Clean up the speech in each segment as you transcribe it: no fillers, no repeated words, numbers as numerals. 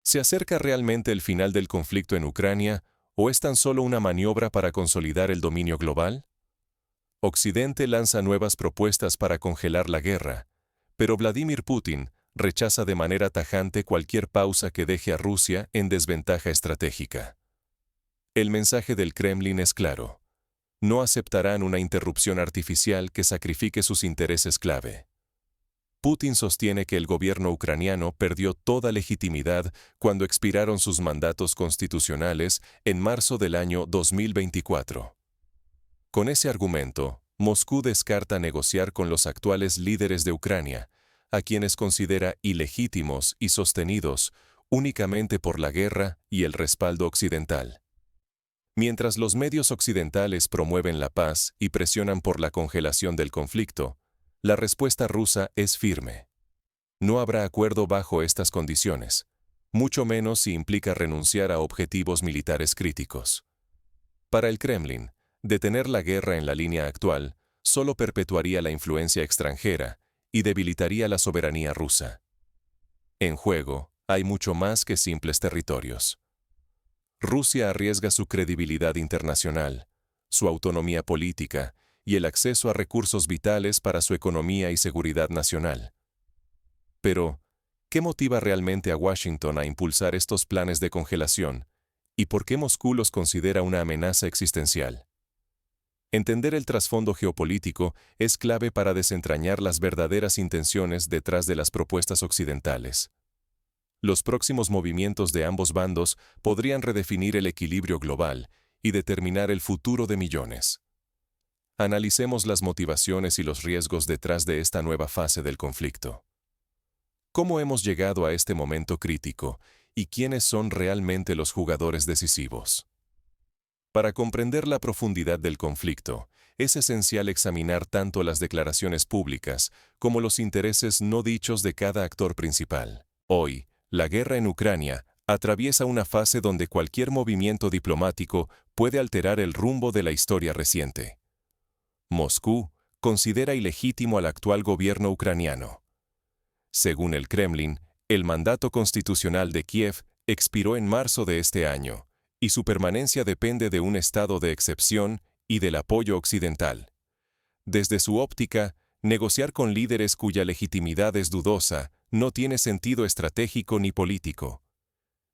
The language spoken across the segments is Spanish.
¿Se acerca realmente el final del conflicto en Ucrania o es tan solo una maniobra para consolidar el dominio global? Occidente lanza nuevas propuestas para congelar la guerra, pero Vladimir Putin rechaza de manera tajante cualquier pausa que deje a Rusia en desventaja estratégica. El mensaje del Kremlin es claro: no aceptarán una interrupción artificial que sacrifique sus intereses clave. Putin sostiene que el gobierno ucraniano perdió toda legitimidad cuando expiraron sus mandatos constitucionales en marzo del año 2024. Con ese argumento, Moscú descarta negociar con los actuales líderes de Ucrania, a quienes considera ilegítimos y sostenidos únicamente por la guerra y el respaldo occidental. Mientras los medios occidentales promueven la paz y presionan por la congelación del conflicto, la respuesta rusa es firme. No habrá acuerdo bajo estas condiciones, mucho menos si implica renunciar a objetivos militares críticos. Para el Kremlin, detener la guerra en la línea actual solo perpetuaría la influencia extranjera y debilitaría la soberanía rusa. En juego, hay mucho más que simples territorios. Rusia arriesga su credibilidad internacional, su autonomía política y el acceso a recursos vitales para su economía y seguridad nacional. Pero, ¿qué motiva realmente a Washington a impulsar estos planes de congelación? ¿Y por qué Moscú los considera una amenaza existencial? Entender el trasfondo geopolítico es clave para desentrañar las verdaderas intenciones detrás de las propuestas occidentales. Los próximos movimientos de ambos bandos podrían redefinir el equilibrio global y determinar el futuro de millones. Analicemos las motivaciones y los riesgos detrás de esta nueva fase del conflicto. ¿Cómo hemos llegado a este momento crítico y quiénes son realmente los jugadores decisivos? Para comprender la profundidad del conflicto, es esencial examinar tanto las declaraciones públicas como los intereses no dichos de cada actor principal. Hoy, la guerra en Ucrania atraviesa una fase donde cualquier movimiento diplomático puede alterar el rumbo de la historia reciente. Moscú considera ilegítimo al actual gobierno ucraniano. Según el Kremlin, el mandato constitucional de Kiev expiró en marzo de este año, y su permanencia depende de un estado de excepción y del apoyo occidental. Desde su óptica, negociar con líderes cuya legitimidad es dudosa no tiene sentido estratégico ni político.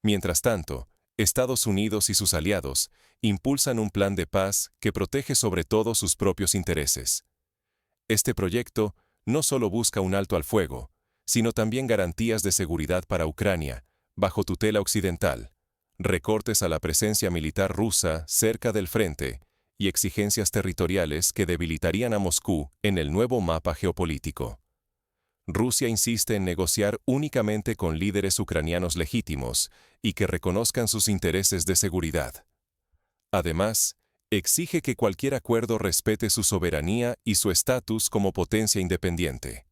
Mientras tanto, Estados Unidos y sus aliados impulsan un plan de paz que protege sobre todo sus propios intereses. Este proyecto no solo busca un alto al fuego, sino también garantías de seguridad para Ucrania, bajo tutela occidental, recortes a la presencia militar rusa cerca del frente y exigencias territoriales que debilitarían a Moscú en el nuevo mapa geopolítico. Rusia insiste en negociar únicamente con líderes ucranianos legítimos y que reconozcan sus intereses de seguridad. Además, exige que cualquier acuerdo respete su soberanía y su estatus como potencia independiente.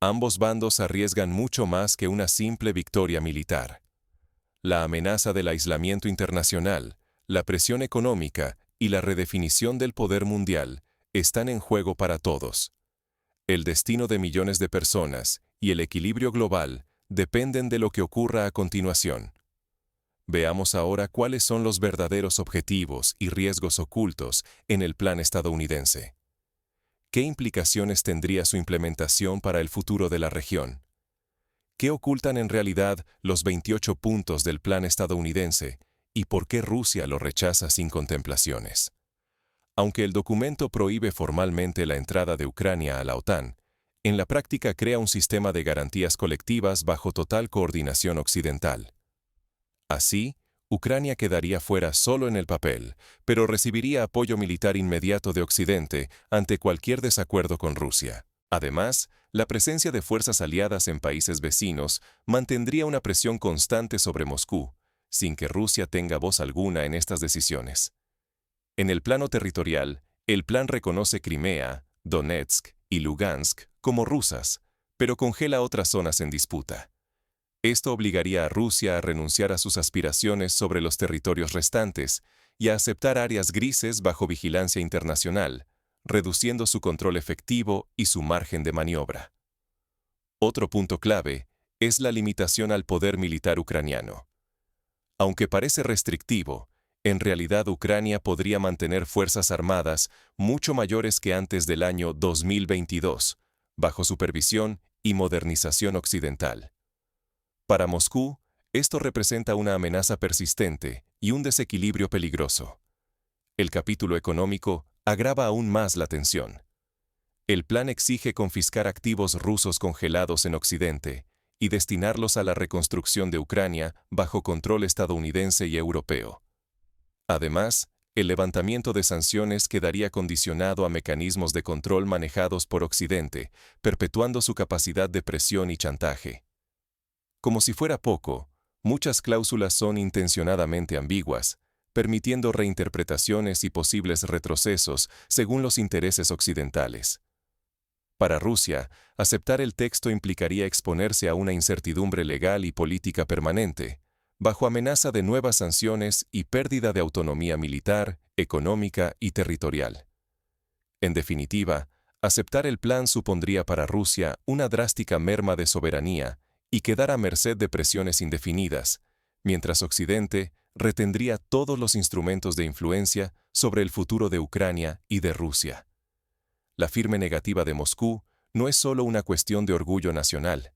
Ambos bandos arriesgan mucho más que una simple victoria militar. La amenaza del aislamiento internacional, la presión económica y la redefinición del poder mundial están en juego para todos. El destino de millones de personas y el equilibrio global dependen de lo que ocurra a continuación. Veamos ahora cuáles son los verdaderos objetivos y riesgos ocultos en el plan estadounidense. ¿Qué implicaciones tendría su implementación para el futuro de la región? ¿Qué ocultan en realidad los 28 puntos del plan estadounidense y por qué Rusia lo rechaza sin contemplaciones? Aunque el documento prohíbe formalmente la entrada de Ucrania a la OTAN, en la práctica crea un sistema de garantías colectivas bajo total coordinación occidental. Así, Ucrania quedaría fuera solo en el papel, pero recibiría apoyo militar inmediato de Occidente ante cualquier desacuerdo con Rusia. Además, la presencia de fuerzas aliadas en países vecinos mantendría una presión constante sobre Moscú, sin que Rusia tenga voz alguna en estas decisiones. En el plano territorial, el plan reconoce Crimea, Donetsk y Lugansk como rusas, pero congela otras zonas en disputa. Esto obligaría a Rusia a renunciar a sus aspiraciones sobre los territorios restantes y a aceptar áreas grises bajo vigilancia internacional, reduciendo su control efectivo y su margen de maniobra. Otro punto clave es la limitación al poder militar ucraniano. Aunque parece restrictivo, en realidad Ucrania podría mantener fuerzas armadas mucho mayores que antes del año 2022, bajo supervisión y modernización occidental. Para Moscú, esto representa una amenaza persistente y un desequilibrio peligroso. El capítulo económico agrava aún más la tensión. El plan exige confiscar activos rusos congelados en Occidente y destinarlos a la reconstrucción de Ucrania bajo control estadounidense y europeo. Además, el levantamiento de sanciones quedaría condicionado a mecanismos de control manejados por Occidente, perpetuando su capacidad de presión y chantaje. Como si fuera poco, muchas cláusulas son intencionadamente ambiguas, permitiendo reinterpretaciones y posibles retrocesos según los intereses occidentales. Para Rusia, aceptar el texto implicaría exponerse a una incertidumbre legal y política permanente, bajo amenaza de nuevas sanciones y pérdida de autonomía militar, económica y territorial. En definitiva, aceptar el plan supondría para Rusia una drástica merma de soberanía y quedar a merced de presiones indefinidas, mientras Occidente retendría todos los instrumentos de influencia sobre el futuro de Ucrania y de Rusia. La firme negativa de Moscú no es solo una cuestión de orgullo nacional.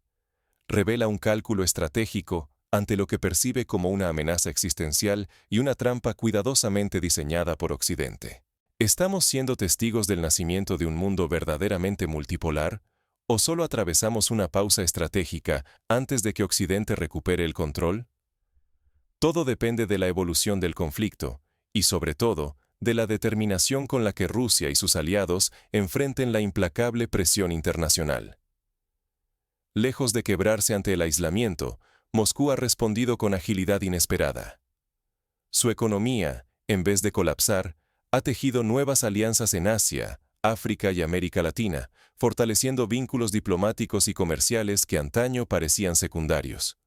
Revela un cálculo estratégico ante lo que percibe como una amenaza existencial y una trampa cuidadosamente diseñada por Occidente. ¿Estamos siendo testigos del nacimiento de un mundo verdaderamente multipolar? ¿O solo atravesamos una pausa estratégica antes de que Occidente recupere el control? Todo depende de la evolución del conflicto y, sobre todo, de la determinación con la que Rusia y sus aliados enfrenten la implacable presión internacional. Lejos de quebrarse ante el aislamiento, Moscú ha respondido con agilidad inesperada. Su economía, en vez de colapsar, ha tejido nuevas alianzas en Asia, África y América Latina, fortaleciendo vínculos diplomáticos y comerciales que antaño parecían secundarios.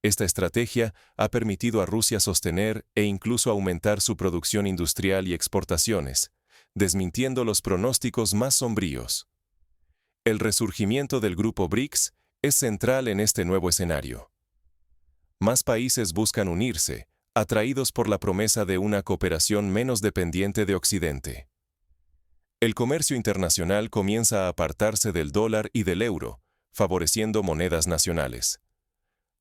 Esta estrategia ha permitido a Rusia sostener e incluso aumentar su producción industrial y exportaciones, desmintiendo los pronósticos más sombríos. El resurgimiento del grupo BRICS es central en este nuevo escenario. Más países buscan unirse, atraídos por la promesa de una cooperación menos dependiente de Occidente. El comercio internacional comienza a apartarse del dólar y del euro, favoreciendo monedas nacionales.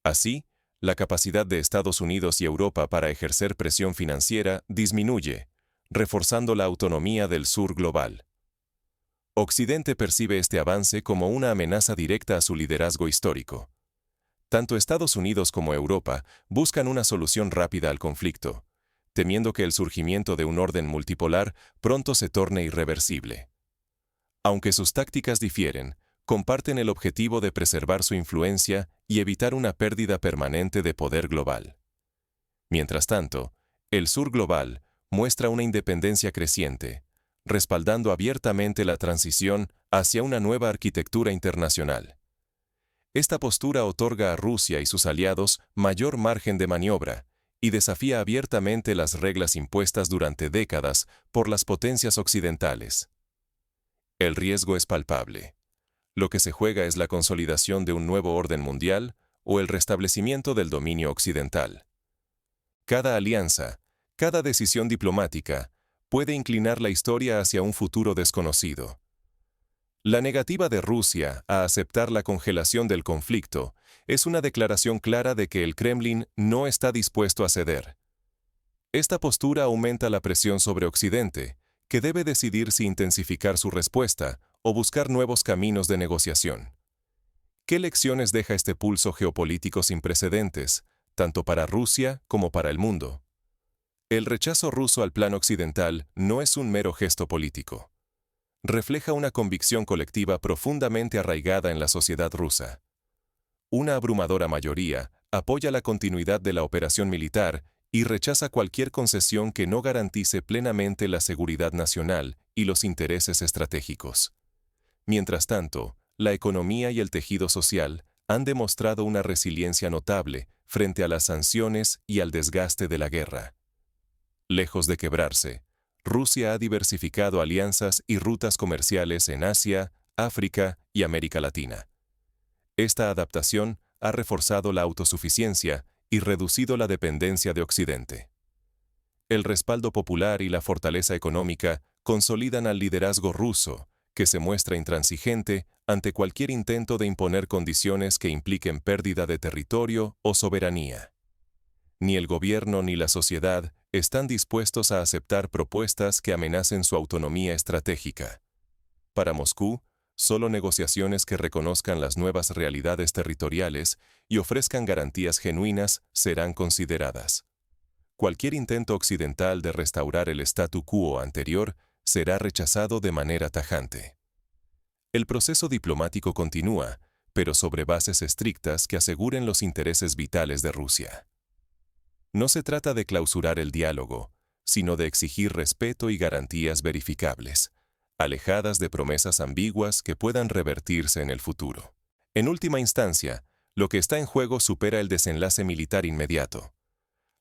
Así, la capacidad de Estados Unidos y Europa para ejercer presión financiera disminuye, reforzando la autonomía del sur global. Occidente percibe este avance como una amenaza directa a su liderazgo histórico. Tanto Estados Unidos como Europa buscan una solución rápida al conflicto, temiendo que el surgimiento de un orden multipolar pronto se torne irreversible. Aunque sus tácticas difieren, comparten el objetivo de preservar su influencia y evitar una pérdida permanente de poder global. Mientras tanto, el sur global muestra una independencia creciente, respaldando abiertamente la transición hacia una nueva arquitectura internacional. Esta postura otorga a Rusia y sus aliados mayor margen de maniobra y desafía abiertamente las reglas impuestas durante décadas por las potencias occidentales. El riesgo es palpable. Lo que se juega es la consolidación de un nuevo orden mundial o el restablecimiento del dominio occidental. Cada alianza, cada decisión diplomática, puede inclinar la historia hacia un futuro desconocido. La negativa de Rusia a aceptar la congelación del conflicto es una declaración clara de que el Kremlin no está dispuesto a ceder. Esta postura aumenta la presión sobre Occidente, que debe decidir si intensificar su respuesta o buscar nuevos caminos de negociación. ¿Qué lecciones deja este pulso geopolítico sin precedentes, tanto para Rusia como para el mundo? El rechazo ruso al plan occidental no es un mero gesto político. Refleja una convicción colectiva profundamente arraigada en la sociedad rusa. Una abrumadora mayoría apoya la continuidad de la operación militar y rechaza cualquier concesión que no garantice plenamente la seguridad nacional y los intereses estratégicos. Mientras tanto, la economía y el tejido social han demostrado una resiliencia notable frente a las sanciones y al desgaste de la guerra. Lejos de quebrarse, Rusia ha diversificado alianzas y rutas comerciales en Asia, África y América Latina. Esta adaptación ha reforzado la autosuficiencia y reducido la dependencia de Occidente. El respaldo popular y la fortaleza económica consolidan al liderazgo ruso, que se muestra intransigente ante cualquier intento de imponer condiciones que impliquen pérdida de territorio o soberanía. Ni el gobierno ni la sociedad están dispuestos a aceptar propuestas que amenacen su autonomía estratégica. Para Moscú, solo negociaciones que reconozcan las nuevas realidades territoriales y ofrezcan garantías genuinas serán consideradas. Cualquier intento occidental de restaurar el statu quo anterior será rechazado de manera tajante. El proceso diplomático continúa, pero sobre bases estrictas que aseguren los intereses vitales de Rusia. No se trata de clausurar el diálogo, sino de exigir respeto y garantías verificables, alejadas de promesas ambiguas que puedan revertirse en el futuro. En última instancia, lo que está en juego supera el desenlace militar inmediato.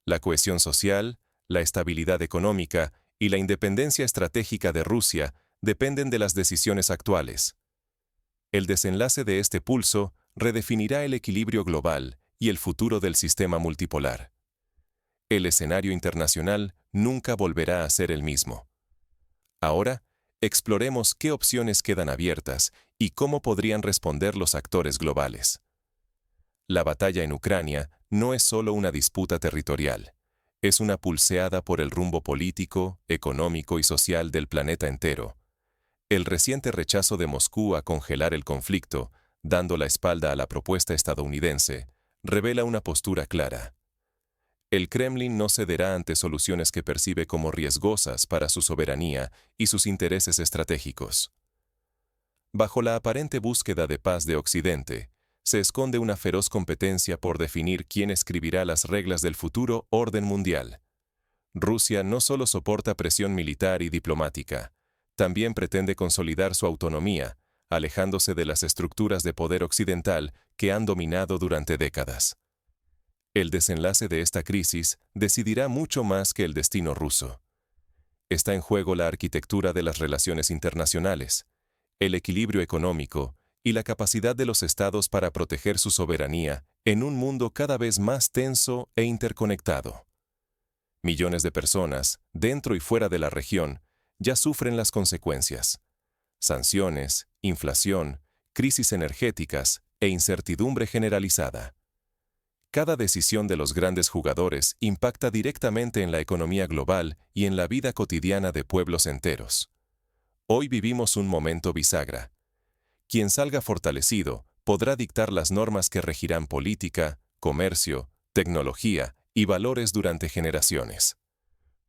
La cohesión social, la estabilidad económica y la independencia estratégica de Rusia dependen de las decisiones actuales. El desenlace de este pulso redefinirá el equilibrio global y el futuro del sistema multipolar. El escenario internacional nunca volverá a ser el mismo. Ahora, exploremos qué opciones quedan abiertas y cómo podrían responder los actores globales. La batalla en Ucrania no es solo una disputa territorial, es una pulseada por el rumbo político, económico y social del planeta entero. El reciente rechazo de Moscú a congelar el conflicto, dando la espalda a la propuesta estadounidense, revela una postura clara. El Kremlin no cederá ante soluciones que percibe como riesgosas para su soberanía y sus intereses estratégicos. Bajo la aparente búsqueda de paz de Occidente, se esconde una feroz competencia por definir quién escribirá las reglas del futuro orden mundial. Rusia no solo soporta presión militar y diplomática, también pretende consolidar su autonomía, alejándose de las estructuras de poder occidental que han dominado durante décadas. El desenlace de esta crisis decidirá mucho más que el destino ruso. Está en juego la arquitectura de las relaciones internacionales, el equilibrio económico y la capacidad de los estados para proteger su soberanía en un mundo cada vez más tenso e interconectado. Millones de personas, dentro y fuera de la región, ya sufren las consecuencias. Sanciones, inflación, crisis energéticas e incertidumbre generalizada. Cada decisión de los grandes jugadores impacta directamente en la economía global y en la vida cotidiana de pueblos enteros. Hoy vivimos un momento bisagra. Quien salga fortalecido podrá dictar las normas que regirán política, comercio, tecnología y valores durante generaciones.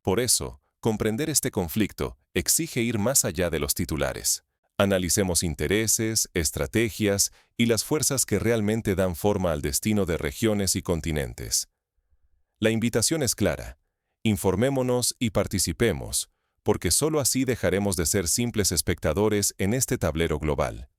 Por eso, comprender este conflicto exige ir más allá de los titulares. Analicemos intereses, estrategias y las fuerzas que realmente dan forma al destino de regiones y continentes. La invitación es clara. Informémonos y participemos, porque solo así dejaremos de ser simples espectadores en este tablero global.